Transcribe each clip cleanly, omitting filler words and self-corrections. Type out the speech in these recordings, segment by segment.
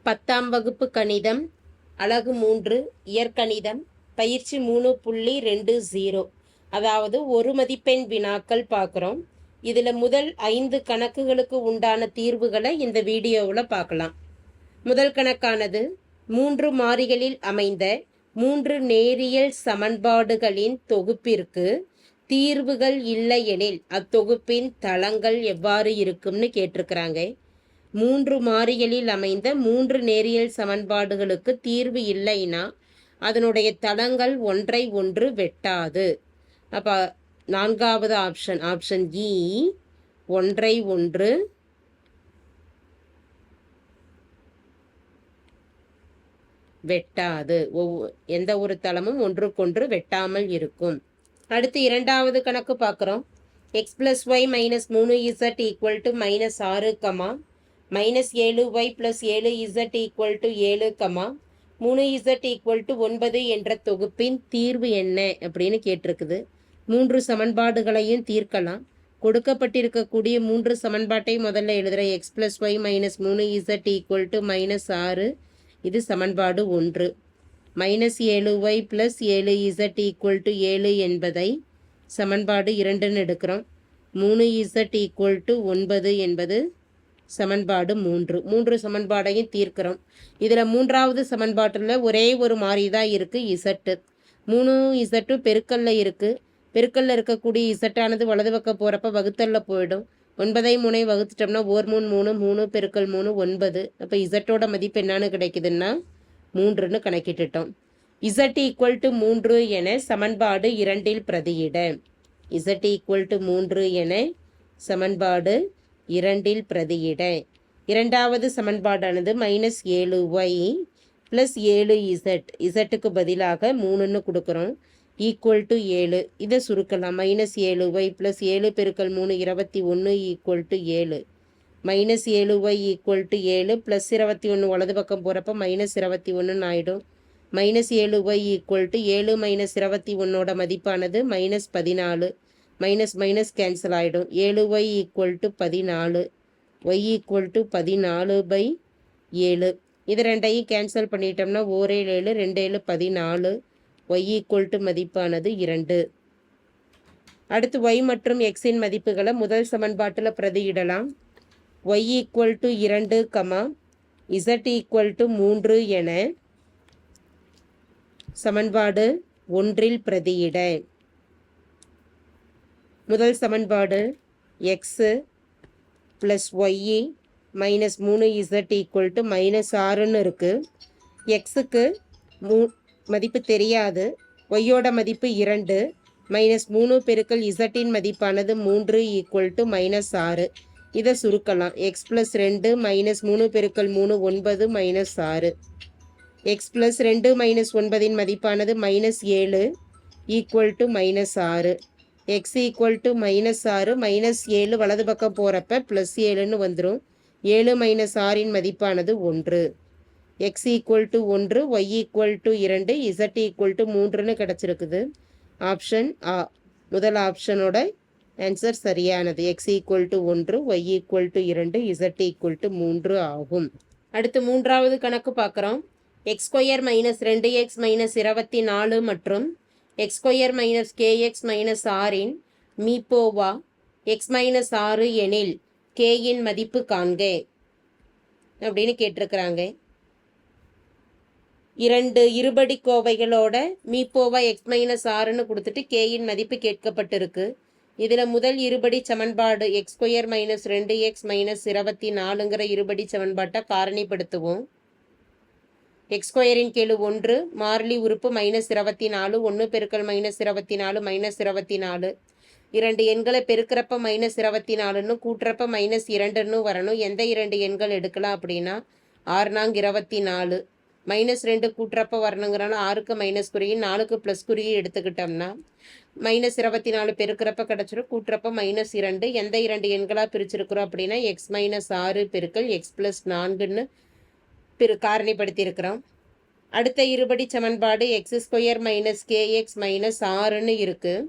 10ஆம் வகுப்பு கணிதம் அலகு 3 இயற்கணிதம் பயிற்சி 3.20 அதாவது ஒரு மதிப்பெண் வினாக்கள் பார்க்குறோம். இதில் முதல் 5 கணக்குகளுக்கு உண்டான தீர்வுகளை இந்த வீடியோவில் பார்க்கலாம். முதல் கணக்கானது 3 மாறிகளில் அமைந்த 3 நேரியல் சமன்பாடுகளின் தொகுப்பிற்கு தீர்வுகள் இல்லையெனில் அத்தொகுப்பின் தளங்கள் எவ்வாறு இருக்கும்னு கேட்டிருக்கிறாங்க. 3 மாறிகளில் அமைந்த 3 நேரியல் சமன்பாடுகளுக்கு தீர்வு இல்லைன்னா அதனுடைய தளங்கள் ஒன்றை ஒன்று வெட்டாது. அப்போ 4வது ஆப்ஷன் இ ஒன்றை ஒன்று வெட்டாது. எந்த ஒரு தளமும் ஒன்றுக்கொன்று வெட்டாமல் இருக்கும். அடுத்து 2வது கணக்கு பார்க்குறோம். x + y - 3z = -6, -7y + 7z = 7, 3z = 9 என்ற தொகுப்பின் தீர்வு என்ன அப்படின்னு கேட்டிருக்குது. 3 சமன்பாடுகளையும் தீர்க்கலாம். கொடுக்கப்பட்டிருக்கக்கூடிய 3 சமன்பாட்டை முதல்ல எழுதுகிற. x + y - 3z = -6, இது சமன்பாடு 1. -7y + 7z = 7 என்பதை சமன்பாடு 2ன்னு எடுக்கிறோம். 3z = 9 என்பது சமன்பாடு 3. 3 சமன்பாடையும் தீர்க்கிறோம். இதில் 3வது சமன்பாட்டில் ஒரே ஒரு மாறி தான் இருக்குது, z. 3z பெருக்கல்ல இருக்குது. பெருக்கல்ல இருக்கக்கூடிய z வலது பக்கம் போகிறப்ப வகுத்தல்ல போயிடும். 9ஐ 3 வகுத்துட்டோம்னா 1 3 3 பெருக்கல் 3 9. அப்போ z மதிப்பு என்னன்னு கிடைக்குதுன்னா 3ன்னு கணக்கிட்டுட்டோம். z = 3 என சமன்பாடு 2ல் பிரதியிட. z = 3 என சமன்பாடு 2ல் பிரதியிட. இரண்டாவது சமன்பாடானது -7y + 7z, zக்கு பதிலாக 3ன்னு கொடுக்குறோம், = 7. இதை சுருக்கலாம். -7y + 7 பெருக்கல் 3 21 = 7. -7y = 7 + 21 வலது பக்கம் போகிறப்ப -21 ஆகிடும். -7y = 7 - 21 மதிப்பானது -14. மைனஸ் கேன்சல் ஆகிடும். 7y = 14, y = 14/7. இது ரெண்டையும் கேன்சல் பண்ணிட்டோம்னா 1 7 2 7 14, y = மதிப்பானது 2. அடுத்து y மற்றும் xின் மதிப்புகளை முதல் சமன்பாட்டில் பிரதியிடலாம். y = 2, z = 3 என சமன்பாடு 1ல் பிரதியிட. முதல் சமன்பாடு x + y - 3z = -6ன்னு இருக்குது. xக்கு மதிப்பு தெரியாது, yயோட மதிப்பு 2, -3 பெருக்கல் zன் மதிப்பானது 3 = -6. இதை சுருக்கலாம். x + 2 - 3 பெருக்கல் 3 9 -6. x + 2 - 9ன் மதிப்பானது -7 = -6. x = -6, -7 வலது பக்கம் போகிறப்ப +7ன்னு வந்துடும். 7 - 6ன் மதிப்பானது 1. x = 1, y = 2, z = 3ன்னு கிடச்சிருக்குது. ஆப்ஷன் ஆ, முதல் ஆப்ஷனோட ஆன்சர் சரியானது. x = 1, y = 2, z = 3 ஆகும். அடுத்து 3வது கணக்கு பார்க்குறோம். x² - 2x - 24 மற்றும் x² - kx - rன் மீப்போவா x - 6 எனில் kயின் மதிப்பு காண்க அப்படின்னு கேட்டிருக்கிறாங்க. 2 இருபடி கோவைகளோட மீப்போவா x - 6ன்னு கொடுத்துட்டு kயின் மதிப்பு கேட்கப்பட்டிருக்கு. இதில் முதல் இருபடி சமன்பாடு x² - 2x - 24ங்கிற இருபடி சமன்பாட்டை காரணிப்படுத்துவோம். x² கீழ் 1, மாறிலி உறுப்பு -24, 1 பெருக்கல் -24 -24. 2 எண்களை பெருக்கிறப்ப -24ன்னு கூட்டுறப்ப -2ன்னு வரணும். எந்த 2 எண்கள் எடுக்கலாம் அப்படின்னா 6 4 24, -2 கூட்டுறப்ப வரணுங்கிறனால 6க்கு மைனஸ் குறியும் 4க்கு ப்ளஸ் குறியும் எடுத்துக்கிட்டோம்னா -24 பெருக்கிறப்ப கிடச்சிரும், கூட்டுறப்ப -2. எந்த 2 எண்களாக பிரிச்சிருக்கிறோம் அப்படின்னா x - 6 பெருக்கல் x + 4ன்னு காரணிப்படுத்தியிருக்கிறோம். அடுத்த இருபடி சமன்பாடு x² - kx - rன்னு இருக்குது.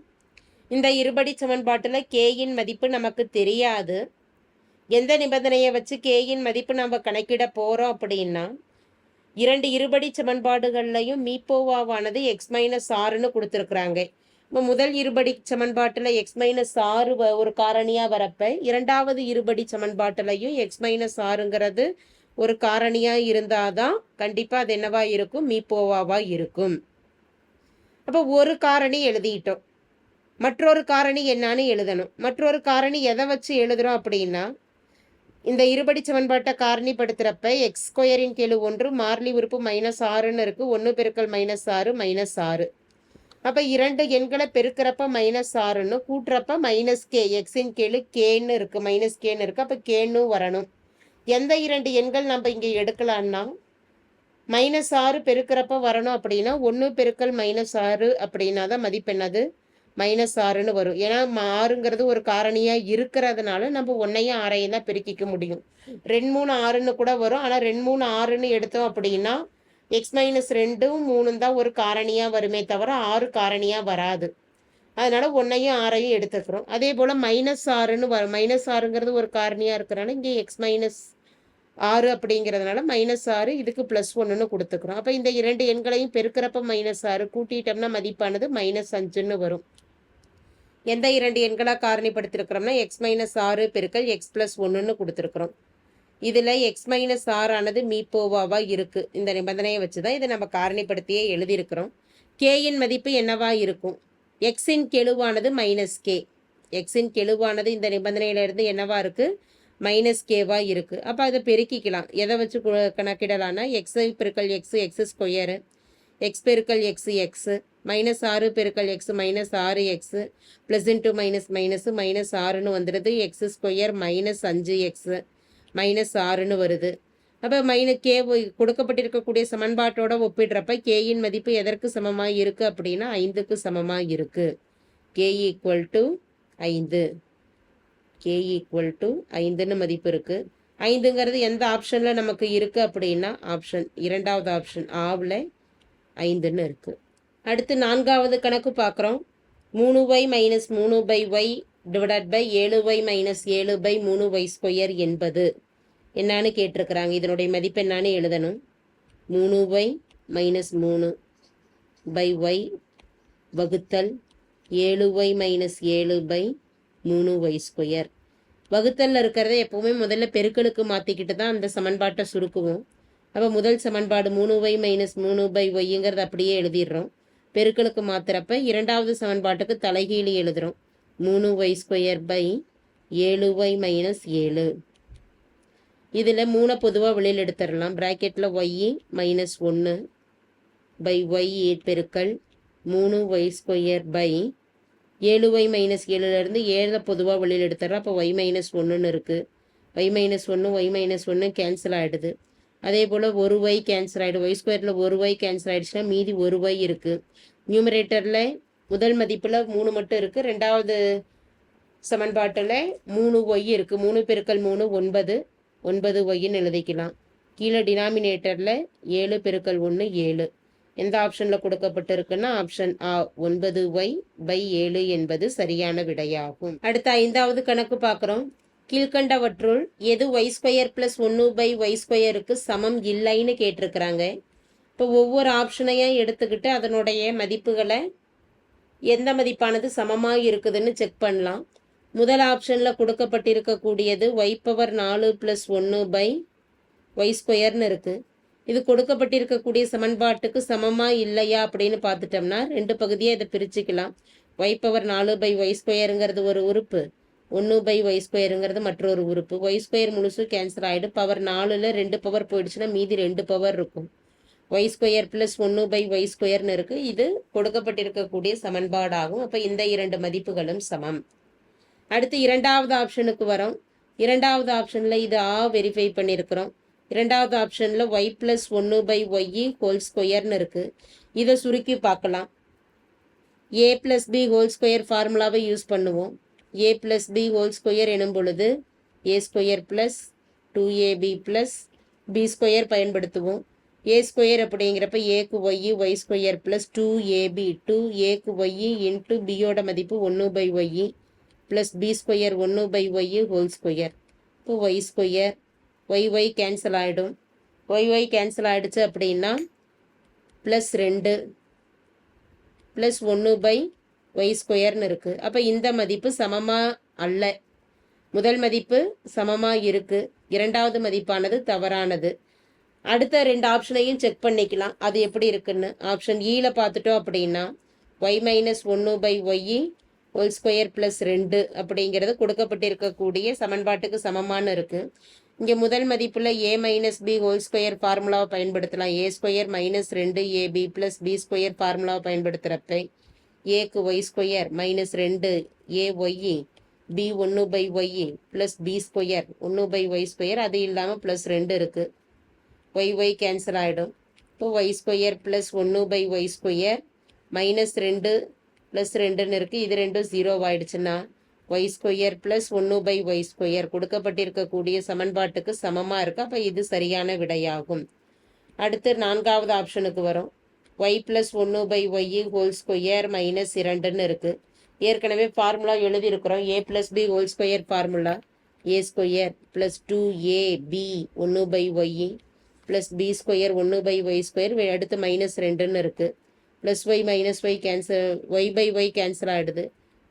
இந்த இருபடி சமன்பாட்டில் kயின் மதிப்பு நமக்கு தெரியாது. எந்த நிபந்தனையை வச்சு kயின் மதிப்பு நம்ம கணக்கிட போகிறோம் அப்படின்னா இரண்டு இருபடி சமன்பாடுகள்லையும் மீப்போவாவானது எக்ஸ் மைனஸ் ஆறுன்னு கொடுத்துருக்குறாங்க. இப்போ முதல் இருபடி சமன்பாட்டில் எக்ஸ் மைனஸ் ஆறு ஒரு காரணியாக வரப்ப இரண்டாவது இருபடி சமன்பாட்டிலையும் எக்ஸ் மைனஸ் ஆறுங்கிறது ஒரு காரணியாக இருந்தாதான் கண்டிப்பாக அது என்னவா இருக்கும், மீப்போவாவா இருக்கும். அப்போ ஒரு காரணி எழுதிட்டோம், மற்றொரு காரணி என்னான்னு எழுதணும். மற்றொரு காரணி எதை வச்சு எழுதுறோம் அப்படின்னா, இந்த இருபடி சமன்பாட்டை காரணிப்படுத்துகிறப்ப எக்ஸ் ஸ்கொயரின் கெழு 1 மாறிலி உறுப்பு -6ன்னு இருக்கு. 1 பெருக்கல் -6 -6. அப்போ இரண்டு எண்களை பெருக்கிறப்ப -6ன்னு கூட்டுறப்ப -k, எக்ஸின் கெழு கேன்னு இருக்கு, -kன்னு இருக்கு. அப்போ கேன்னு வரணும். எந்த இரண்டு எண்கள் நம்ம இங்கே எடுக்கலான்னா, -6 பெருக்கிறப்ப வரணும் அப்படின்னா 1 பெருக்கல் -6 அப்படின்னா தான் மதிப்பு என்னது, -6ன்னு வரும். ஏன்னா 6ங்கிறது ஒரு காரணியாக இருக்கிறதுனால நம்ம 1ஐயும் 6ஐயும் தான் பெருக்கிக்க முடியும். 2 3 6ன்னு கூட வரும். ஆனால் 2 3 6ன்னு எடுத்தோம் அப்படின்னா எக்ஸ் மைனஸ் 2ம் 3ம் தான் ஒரு காரணியாக வருமே தவிர 6 காரணியாக வராது. அதனால 1ஐயும் 6ஐயும் எடுத்துக்கிறோம். அதே போல் -6ன்னு வரும். -6ங்கிறது ஒரு காரணியாக இருக்கிறனால இங்கே எக்ஸ் மைனஸ் 6 அப்படிங்கிறதுனால -6 இதுக்கு +1ன்னு கொடுத்துக்கிறோம். அப்போ இந்த இரண்டு எண்களையும் பெருக்கிறப்ப -6 கூட்டிட்டோம்னா மதிப்பானது -5ன்னு வரும். எந்த இரண்டு எண்களாக காரணிப்படுத்திருக்கிறோம்னா எக்ஸ் மைனஸ் 6 பெருக்கல் எக்ஸ் + 1ன்னு கொடுத்துருக்குறோம். இதில் எக்ஸ் மைனஸ் 6 ஆனது மீப்போவாவாக இருக்குது. இந்த நிபந்தனையை வச்சு தான் இதை நம்ம காரணிப்படுத்தியே எழுதியிருக்கிறோம். கேயின் மதிப்பு என்னவா இருக்கும், எக்ஸின் கெழுவானது -k. எக்ஸின் கெழுவானது இந்த நிபந்தனையிலிருந்து என்னவா இருக்குது, -kவா இருக்குது. அப்போ அதை பெருக்கிக்கலாம். எதை வச்சு கணக்கிடலான்னா எக்ஸ் பெருக்கல் எக்ஸ் எக்ஸ் ஸ்கொயரு, எக்ஸ் பெருக்கல் எக்ஸ் எக்ஸு, -6 பெருக்கல் எக்ஸ் -6x ப்ளஸ் இன்ட்டு -6ன்னு வந்துடுது. எக்ஸ் ஸ்கொயர் -5x -6ன்னு வருது. அப்போ கே கொடுக்கப்பட்டிருக்கக்கூடிய சமன்பாட்டோட ஒப்பிடுறப்ப கேயின் மதிப்பு எதற்கு சமமாக இருக்குது அப்படின்னா 5க்கு சமமாக இருக்குது. K equal to 5, K equal to 5ன்னு மதிப்பு இருக்குது. 5ங்கிறது எந்த ஆப்ஷனில் நமக்கு இருக்குது அப்படின்னா ஆப்ஷன் இரண்டாவது ஆப்ஷன் ஆவில் 5ன்னு இருக்குது. அடுத்து நான்காவது கணக்கு பார்க்குறோம். 3y - 3y divided by 7y - 7/3y² என்பது என்னான்னு கேட்டிருக்கிறாங்க. இதனுடைய மதிப்பு என்னான்னு எழுதணும். 3y - 3/y வகுத்தல் 7y - 7/3y². வகுத்தலில் இருக்கிறத எப்போவுமே முதல்ல பெருக்கலுக்கு மாற்றிக்கிட்டு தான் அந்த சமன்பாட்டை சுருக்குவோம். அப்போ முதல் சமன்பாடு 3y - 3/yங்கிறது அப்படியே எழுதிடுறோம். பெருக்கலுக்கு மாத்திரப்ப இரண்டாவது சமன்பாட்டுக்கு தலைகீழி எழுதுகிறோம். 3y² 7y - 7. இதில் 3 பொதுவாக வெளியில் எடுத்துடலாம். ப்ராக்கெட்டில் y -1/y பெருக்கல் 3y² 7y - 7லேருந்து 7 பொதுவாக வெளியில் எடுத்துடுறோம். அப்போ y -1ன்னு இருக்குது. y -1 கேன்சல் ஆகிடுது. அதே போல் ஒரு y கேன்சல் ஆகிடும். y² ஒரு y கேன்சல் ஆகிடுச்சுன்னா மீதி ஒரு y இருக்குது. நியூமரேட்டரில் முதல் மதிப்பில் 3 மட்டும் இருக்குது. ரெண்டாவது சமன்பாட்டில் 3y இருக்குது. 3 பெருக்கல் 3 9, 9yன்னு எழுதிக்கலாம். கீழே டினாமினேட்டரில் 7 பெருக்கல் 1 7. எந்த ஆப்ஷனில் கொடுக்கப்பட்டிருக்குன்னா ஆப்ஷன் ஆ 9y/7 என்பது சரியான விடையாகும். அடுத்த ஐந்தாவது கணக்கு பார்க்குறோம். கீழ்கண்டவற்றுள் எது y² + 1/y²க்கு சமம் இல்லைன்னு கேட்டிருக்கிறாங்க. இப்போ ஒவ்வொரு ஆப்ஷனையும் எடுத்துக்கிட்டு அதனுடைய மதிப்புகளை எந்த மதிப்பானது சமமாக இருக்குதுன்னு செக் பண்ணலாம். முதல் ஆப்ஷனில் கொடுக்கப்பட்டிருக்கக்கூடியது y⁴ + 1/y² இருக்குது. இது கொடுக்கப்பட்டிருக்கக்கூடிய சமன்பாட்டுக்கு சமமாக இல்லையா அப்படின்னு பார்த்துட்டோம்னா ரெண்டு பகுதியாக இதை பிரிச்சுக்கலாம். y⁴/y² ஒரு உறுப்பு, 1/y² மற்றொரு உறுப்பு. y² முழுசு கேன்சல் ஆகிடும். பவர் 4ல் 2 பவர் போயிடுச்சுன்னா மீதி 2 பவர் இருக்கும். y² + 1/y² இருக்குது. இது கொடுக்கப்பட்டிருக்கக்கூடிய சமன்பாடாகும். அப்போ இந்த இரண்டு மதிப்புகளும் சமம். அடுத்து இரண்டாவது ஆப்ஷனுக்கு வரோம். இரண்டாவது ஆப்ஷனில் இது வெரிஃபை பண்ணியிருக்கிறோம். இரண்டாவது ஆப்ஷனில் y + 1/y² இருக்குது. இதை சுருக்கி பார்க்கலாம். a + b² ஃபார்முலாவை யூஸ் பண்ணுவோம். a + b² எனும் பொழுது a² + 2ab + b² பயன்படுத்துவோம். a² அப்படிங்கிறப்ப ஏக்கு y y² + 2ab 2aக்கு y into பியோட மதிப்பு 1/y + b² 1/y². இப்போ y² y கேன்சல் ஆகிடும். ஒய் கேன்சல் ஆகிடுச்சு அப்படின்னா ப்ளஸ் 2 ப்ளஸ் 1/y² இருக்குது. அப்போ இந்த மதிப்பு சமமாக அல்ல. முதல் மதிப்பு சமமாக இருக்குது, இரண்டாவது மதிப்பானது தவறானது. அடுத்த 2 ஆப்ஷனையும் செக் பண்ணிக்கலாம் அது எப்படி இருக்குன்னு. ஆப்ஷன் ஈல பார்த்துட்டோம் அப்படின்னா y - 1/y² + 2 அப்படிங்கிறது கொடுக்கப்பட்டிருக்கக்கூடிய சமன்பாட்டுக்கு சமமான இருக்குது. இங்கே முதல் மதிப்பில் a - b² ஃபார்முலாவை பயன்படுத்தலாம். a² - 2ab + b² ஃபார்முலாவை பயன்படுத்துகிறப்ப ஏக்கு y² - 2ay b 1/y + b² 1/y², அது இல்லாமல் ப்ளஸ் 2 இருக்குது. y கேன்சல் ஆகிடும். இப்போ y² + 1/y² -2 ப்ளஸ் 2ன்னு இருக்குது. இது ரெண்டும் 0 ஆயிடுச்சுன்னா y² + 1/y² கொடுக்கப்பட்டிருக்கக்கூடிய சமன்பாட்டுக்கு சமமாக இருக்குது. அப்போ இது சரியான விடையாகும். அடுத்து 4வது ஆப்ஷனுக்கு வரும். y + 1/y² -2ன்னு இருக்குது. ஏற்கனவே formula எழுதியிருக்கிறோம். a + b² formula a² + 2ab 1/y + b² 1/y², அடுத்து -2ன்னு இருக்குது. Plus y - y cancel, y/y cancel ஆகிடுது.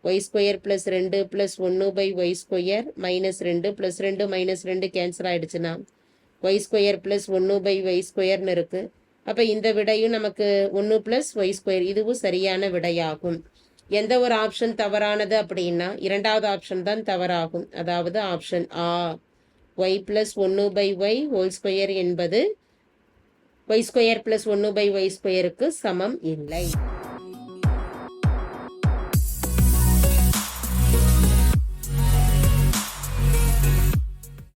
y² + 2 + 1/y² -2 ப்ளஸ் 2 -2 கேன்சல் ஆகிடுச்சுன்னா y² + 1/y²ன்னு இருக்குது. அப்போ இந்த விடையும் நமக்கு 1 + y², இதுவும் சரியான விடையாகும். எந்த ஒரு ஆப்ஷன் தவறானது அப்படின்னா இரண்டாவது ஆப்ஷன் தான் தவறாகும். அதாவது ஆப்ஷன் ஆ, y + 1/y² என்பது y² + 1/y²க்கு சமம் இல்லை.